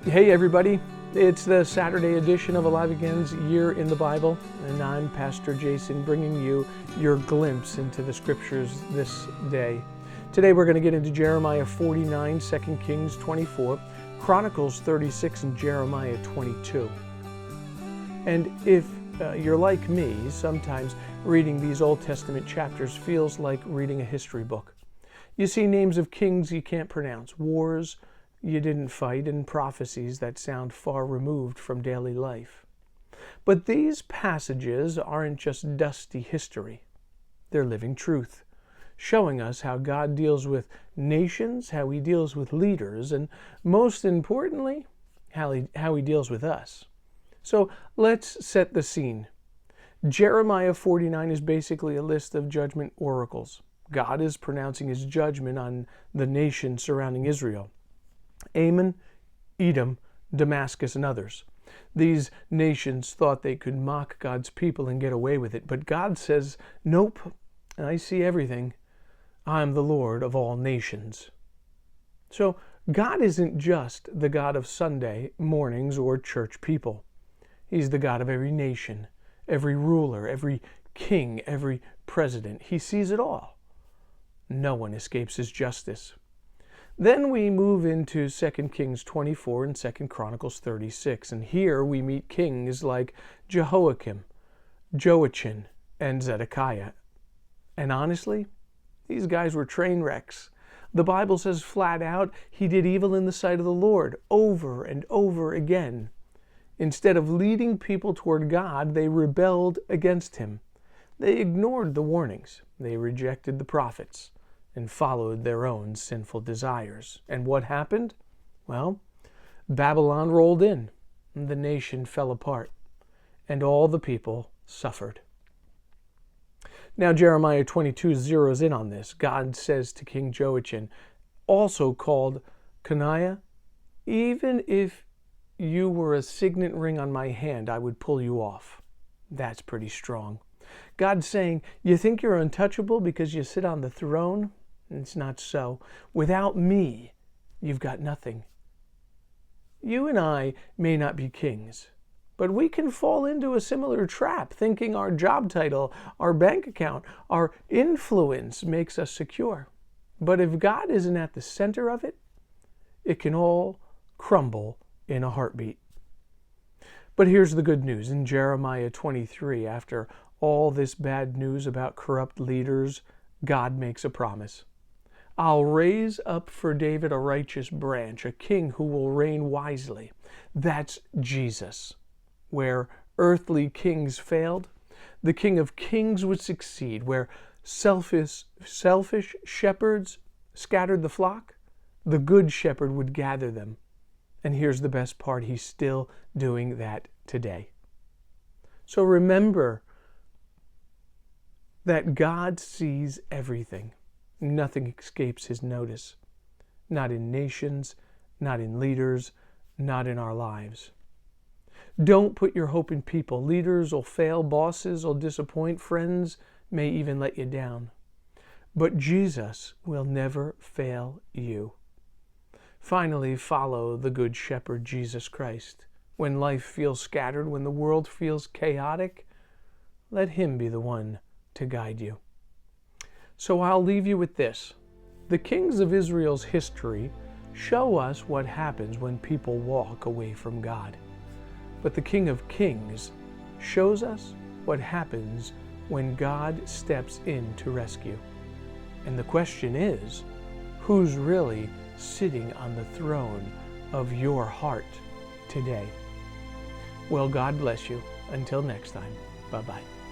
Hey everybody, it's the Saturday edition of Alive Again's Year in the Bible, and I'm Pastor Jason bringing you your glimpse into the scriptures this day. Today we're going to get into Jeremiah 49, 2 Kings 24, Chronicles 36, and Jeremiah 22. And if you're like me, sometimes reading these Old Testament chapters feels like reading a history book. You see names of kings you can't pronounce, wars you didn't fight, and prophecies that sound far removed from daily life. But these passages aren't just dusty history. They're living truth, showing us how God deals with nations, how he deals with leaders, and most importantly, how he deals with us. So let's set the scene. Jeremiah 49 is basically a list of judgment oracles. God is pronouncing his judgment on the nation surrounding Israel. Ammon, Edom, Damascus, and others. These nations thought they could mock God's people and get away with it, but God says, nope, I see everything. I'm the Lord of all nations. So God isn't just the God of Sunday mornings or church people. He's the God of every nation, every ruler, every king, every president. He sees it all. No one escapes his justice. Then we move into 2 Kings 24 and 2 Chronicles 36, and here we meet kings like Jehoiakim, Joachim, and Zedekiah. And honestly, these guys were train wrecks. The Bible says flat out, he did evil in the sight of the Lord over and over again. Instead of leading people toward God, they rebelled against him. They ignored the warnings. They rejected the prophets and followed their own sinful desires. And what happened? Well, Babylon rolled in, and the nation fell apart, and all the people suffered. Now Jeremiah 22 zeroes in on this. God says to King Joachim, also called Coniah, even if you were a signet ring on my hand, I would pull you off. That's pretty strong. God's saying, you think you're untouchable because you sit on the throne? It's not so. Without me, you've got nothing. You and I may not be kings, but we can fall into a similar trap, thinking our job title, our bank account, our influence makes us secure. But if God isn't at the center of it, it can all crumble in a heartbeat. But here's the good news. In Jeremiah 23, after all this bad news about corrupt leaders, God makes a promise. I'll raise up for David a righteous branch, a king who will reign wisely. That's Jesus. Where earthly kings failed, the King of Kings would succeed. Where selfish shepherds scattered the flock, the good shepherd would gather them. And here's the best part, he's still doing that today. So remember that God sees everything. Nothing escapes his notice. Not in nations, not in leaders, not in our lives. Don't put your hope in people. Leaders will fail, bosses will disappoint, friends may even let you down. But Jesus will never fail you. Finally, follow the Good Shepherd, Jesus Christ. When life feels scattered, when the world feels chaotic, let him be the one to guide you. So I'll leave you with this. The kings of Israel's history show us what happens when people walk away from God. But the King of Kings shows us what happens when God steps in to rescue. And the question is, who's really sitting on the throne of your heart today? Well, God bless you. Until next time, bye-bye.